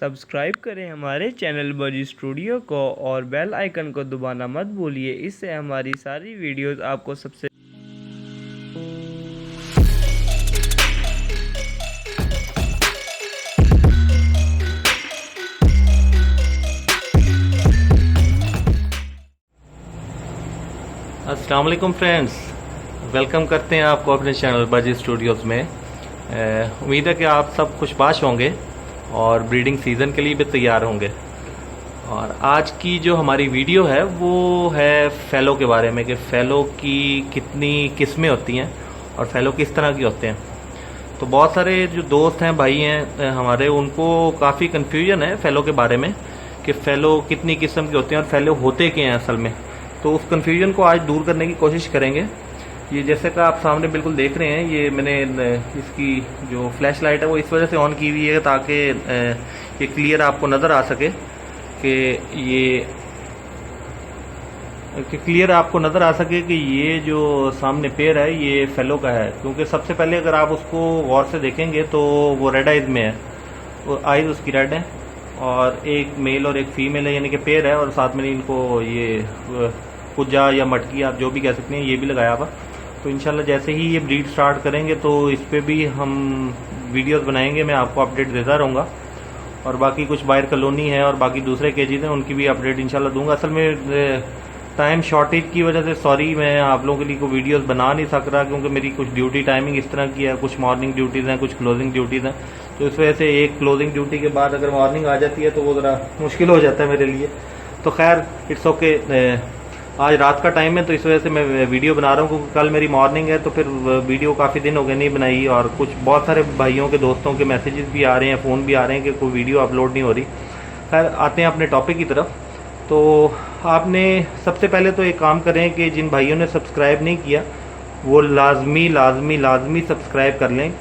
Subscribe करें हमारे channel बजी स्टूडियो को और बेल आइकन को दबाना मत भूलिए। इससे हमारी सारी वीडियोस आपको सबसे अस्सलाम वालेकुम फ्रेंड्स, वेलकम करते हैं आपको अपने चैनल बाजी स्टूडियोज़ में। उम्मीद है कि आप सब खुशबाश होंगे और ब्रीडिंग सीज़न के लिए भी तैयार होंगे। और आज की जो हमारी वीडियो है वो है फ़ेलो के बारे में कि फ़ेलो की कितनी किस्में होती हैं और फ़ेलो किस तरह के होते हैं। तो बहुत सारे जो दोस्त हैं, भाई हैं हमारे, उनको काफ़ी कन्फ्यूजन है फ़ेलो के बारे में कि फ़ेलो कितनी किस्म के होते हैं और फ़ेलो होते क्या हैं असल में। तो उस कन्फ्यूजन को आज दूर करने की कोशिश करेंगे। ये जैसे कि आप सामने बिल्कुल देख रहे हैं, ये मैंने इसकी जो फ्लैश लाइट है वो इस वजह से ऑन की हुई है ताकि ये क्लियर आपको नज़र आ सके कि ये जो सामने पेयर है ये फ़ेलो का है। क्योंकि सबसे पहले अगर आप उसको गौर से देखेंगे तो वो रेड आइज में है, वो आइज उसकी रेड है और एक मेल और एक फीमेल है, यानी कि पेयर है। और साथ में इनको ये कुजा या मटकी आप जो भी कह सकते हैं ये भी लगाया हुआ। तो इंशाल्लाह जैसे ही ये ब्रीड स्टार्ट करेंगे तो इस पे भी हम वीडियोस बनाएंगे, मैं आपको अपडेट देता रहूँगा। और बाकी कुछ बाहर कॉलोनी है और बाकी दूसरे केजेस हैं, उनकी भी अपडेट इंशाल्लाह दूंगा। असल में टाइम शॉर्टेज की वजह से सॉरी, मैं आप लोगों के लिए कोई वीडियोस बना नहीं सक रहा क्योंकि मेरी कुछ ड्यूटी टाइमिंग इस तरह की है, कुछ मॉर्निंग ड्यूटीज़ हैं, कुछ क्लोजिंग ड्यूटीज़ हैं। तो इस वजह से एक क्लोजिंग ड्यूटी के बाद अगर मॉर्निंग आ जाती है तो वो ज़रा मुश्किल हो जाता है मेरे लिए। तो खैर इट्स ओके, आज रात का टाइम है तो इस वजह से मैं वीडियो बना रहा हूँ क्योंकि कल मेरी मॉर्निंग है। तो फिर वीडियो काफ़ी दिन हो गए नहीं बनाई और कुछ बहुत सारे भाइयों के दोस्तों के मैसेजेस भी आ रहे हैं, फ़ोन भी आ रहे हैं कि कोई वीडियो अपलोड नहीं हो रही। खैर आते हैं अपने टॉपिक की तरफ। तो आपने सबसे पहले तो एक काम करें कि जिन भाइयों ने सब्सक्राइब नहीं किया वो लाजमी सब्सक्राइब कर लें।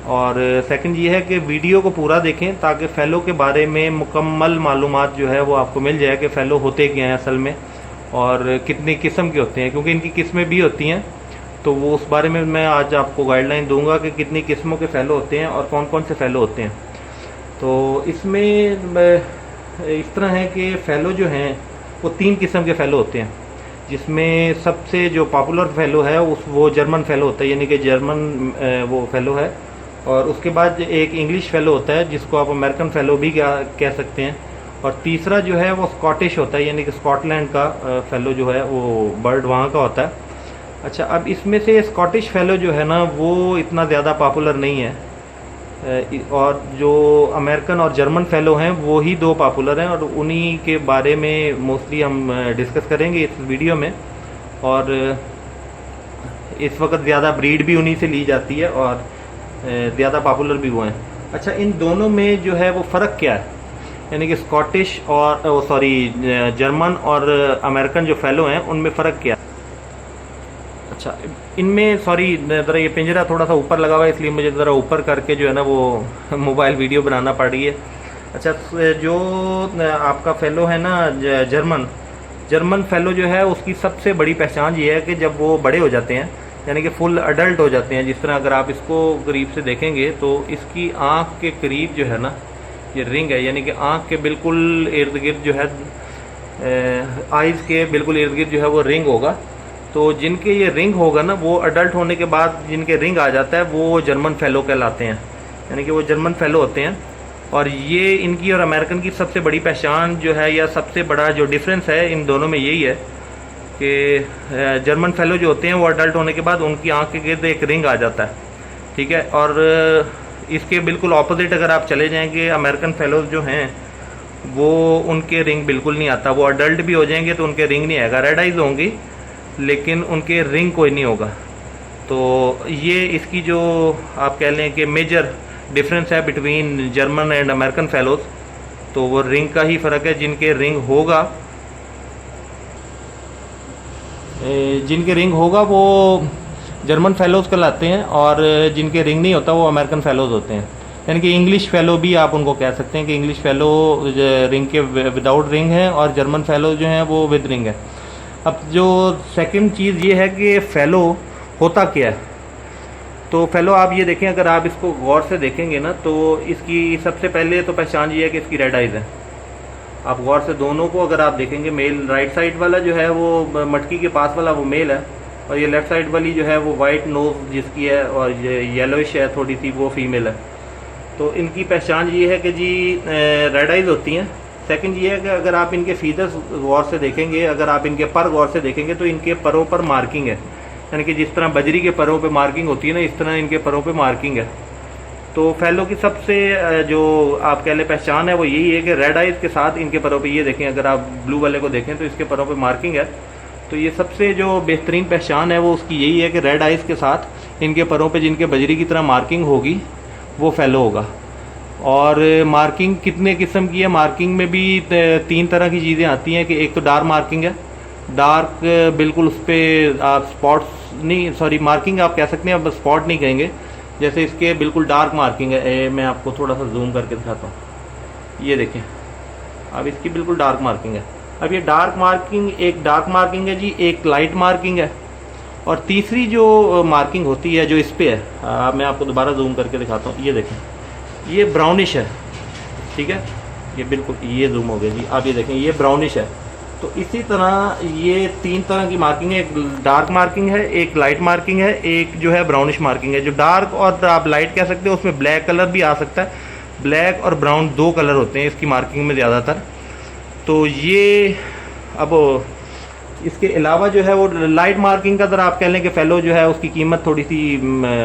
और सेकंड ये है कि वीडियो को पूरा देखें ताकि फ़ेलो के बारे में मुकम्मल मालूमात जो है वो आपको मिल जाए कि फ़ेलो होते क्या हैं असल में और कितनी किस्म के होते हैं, क्योंकि इनकी किस्में भी होती हैं। तो वो उस बारे में मैं आज आपको गाइडलाइन दूंगा कि कितनी किस्मों के फ़ेलो होते हैं और कौन कौन से फ़ेलो होते हैं। तो इसमें इस तरह है कि फ़ेलो जो हैं वो 3 किस्म के फ़ेलो होते हैं, जिसमें सबसे जो पॉपुलर फ़ेलो है वो जर्मन फ़ेलो होता है, यानी कि जर्मन वो फ़ेलो है। और उसके बाद एक इंग्लिश फ़ेलो होता है जिसको आप अमेरिकन फ़ेलो भी कह सकते हैं। और तीसरा जो है वो स्कॉटिश होता है, यानी कि स्कॉटलैंड का फ़ेलो जो है वो बर्ड वहाँ का होता है। अच्छा, अब इसमें से स्कॉटिश फ़ेलो जो है ना वो इतना ज़्यादा पॉपुलर नहीं है और जो अमेरिकन और जर्मन फ़ेलो हैं वो ही 2 पॉपुलर हैं और उन्हीं के बारे में मोस्टली हम डिस्कस करेंगे इस वीडियो में। और इस वक्त ज़्यादा ब्रीड भी उन्हीं से ली जाती है और ज़्यादा पॉपुलर भी वो हैं। अच्छा, इन दोनों में जो है वो फ़र्क क्या है, यानी कि स्कॉटिश और जर्मन और अमेरिकन जो फ़ेलो हैं उनमें फ़र्क क्या है। अच्छा, इनमें ज़रा ये पिंजरा थोड़ा सा ऊपर लगा हुआ है इसलिए मुझे ज़रा ऊपर करके जो है ना वो मोबाइल वीडियो बनाना पड़ रही है। अच्छा, जो आपका फ़ेलो है ना जर्मन फ़ेलो जो है उसकी सबसे बड़ी पहचान ये है कि जब वो बड़े हो जाते हैं, यानी कि फुल अडल्ट हो जाते हैं, जिस तरह अगर आप इसको करीब से देखेंगे तो इसकी आँख के करीब जो है ना ये रिंग है, यानी कि आँख के बिल्कुल इर्द गिर्द जो है आइज़ के बिल्कुल इर्द गिर्द जो है वो रिंग होगा। तो जिनके ये रिंग होगा ना वो अडल्ट होने के बाद जिनके रिंग आ जाता है वो जर्मन फ़ेलो कहलाते हैं, यानी कि वो जर्मन फ़ेलो होते हैं। और ये इनकी और अमेरिकन की सबसे बड़ी पहचान जो है या सबसे बड़ा जो डिफरेंस है इन दोनों में यही है कि जर्मन फ़ेलो जो होते हैं वो अडल्ट होने के बाद उनकी आँख के गिर्द एक रिंग आ जाता है, ठीक है। और इसके बिल्कुल ऑपोजिट अगर आप चले जाएंगे, अमेरिकन फ़ेलोज़ जो हैं वो उनके रिंग बिल्कुल नहीं आता। वो अडल्ट भी हो जाएंगे तो उनके रिंग नहीं आएगा, रेड आइज होंगी लेकिन उनके रिंग कोई नहीं होगा। तो ये इसकी जो आप कह लें कि मेजर डिफरेंस है बिटवीन जर्मन एंड अमेरिकन फ़ेलोज़। तो वो रिंग का ही फ़र्क है, जिनके रिंग होगा वो जर्मन फ़ेलोज़ कहलाते हैं और जिनके रिंग नहीं होता वो अमेरिकन फ़ेलोज़ होते हैं, यानी कि इंग्लिश फ़ेलो भी आप उनको कह सकते हैं कि इंग्लिश फ़ेलो रिंग के विदाउट रिंग है और जर्मन फ़ेलो जो हैं वो विद रिंग है। अब जो सेकंड चीज़ ये है कि फ़ेलो होता क्या है। तो फेलो आप ये देखें, अगर आप इसको गौर से देखेंगे ना तो इसकी सबसे पहले तो पहचान ये है कि इसकी रेड आइज़ है। आप गौर से दोनों को अगर आप देखेंगे, मेल राइट साइड वाला जो है वो मटकी के पास वाला वो मेल है, और ये लेफ़्ट साइड वाली जो है वो वाइट नोज जिसकी है और ये येलोइश है थोड़ी सी, वो फीमेल है। तो इनकी पहचान ये है कि जी रेड आइज़ होती हैं। सेकंड ये है कि अगर आप इनके फीचर्स गौर से देखेंगे, अगर आप इनके पर गौर से देखेंगे तो इनके परों पर मार्किंग है, यानी कि जिस तरह बजरी के परों पे मार्किंग होती है ना, इस तरह इनके परों पे मार्किंग है। तो फेलो की सबसे जो आप कह लें पहचान है वो यही है कि रेड आइज़ के साथ इनके परों पे, ये देखें अगर आप ब्लू वाले को देखें तो इसके परों पे मार्किंग है। तो ये सबसे जो बेहतरीन पहचान है वो उसकी यही है कि रेड आइज़ के साथ इनके परों पे जिनके बजरी की तरह मार्किंग होगी वो फेलो होगा। और मार्किंग कितने किस्म की है, मार्किंग में भी 3 तरह की चीज़ें आती हैं कि एक तो डार्क मार्किंग है, डार्क बिल्कुल उस पर आप स्पॉट्स नहीं, सॉरी मार्किंग आप कह सकते हैं, अब स्पॉट नहीं कहेंगे, जैसे इसके बिल्कुल डार्क मार्किंग है। मैं आपको थोड़ा सा जूम करके दिखाता हूँ, ये देखें अब इसकी बिल्कुल डार्क मार्किंग है। अब ये डार्क मार्किंग, एक डार्क मार्किंग है जी, एक लाइट मार्किंग है, और तीसरी जो मार्किंग होती है जो इस पर है, मैं आपको दोबारा जूम करके दिखाता हूँ, ये देखें ये ब्राउनिश है, ठीक है, ये बिल्कुल ये जूम हो गया जी, आप ये देखें ये ब्राउनिश है। तो इसी तरह ये 3 तरह की मार्किंग है, एक डार्क मार्किंग है, एक लाइट मार्किंग है, एक जो है ब्राउनिश मार्किंग है। जो डार्क और आप लाइट कह सकते हो उसमें ब्लैक कलर भी आ सकता है, ब्लैक और ब्राउन 2 कलर होते हैं इसकी मार्किंग में ज़्यादातर। तो ये अब इसके अलावा जो है वो लाइट मार्किंग का अगर आप कह लें कि फेलो जो है उसकी कीमत थोड़ी सी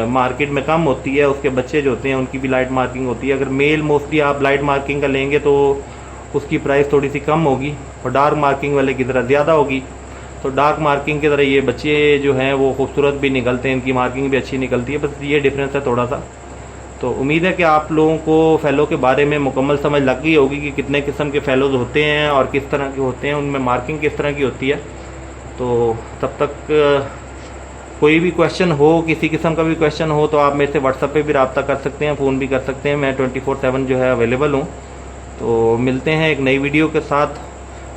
मार्केट में कम होती है, उसके बच्चे जो होते हैं उनकी भी लाइट मार्किंग होती है। अगर मेल मोस्टली आप लाइट मार्किंग का लेंगे तो उसकी प्राइस थोड़ी सी कम होगी और डार्क मार्किंग वाले की तरह ज़्यादा होगी। तो डार्क मार्किंग की तरह ये बच्चे जो हैं वो खूबसूरत भी निकलते हैं, इनकी मार्किंग भी अच्छी निकलती है, बस ये डिफरेंस है थोड़ा सा। तो उम्मीद है कि आप लोगों को फ़ेलो के बारे में मुकम्मल समझ लग गई होगी कि कितने किस्म के फ़ेलोज़ होते हैं और किस तरह के होते हैं, उनमें मार्किंग किस तरह की होती है। तो तब तक कोई भी क्वेश्चन हो, किसी किस्म का भी क्वेश्चन हो तो आप मेरे से व्हाट्सएप पे भी रब्ता कर सकते हैं, फ़ोन भी कर सकते हैं, मैं 24/7 जो है अवेलेबल हूँ। तो मिलते हैं एक नई वीडियो के साथ,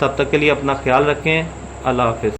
तब तक के लिए अपना ख्याल रखें, अल्लाह हाफ़िज़।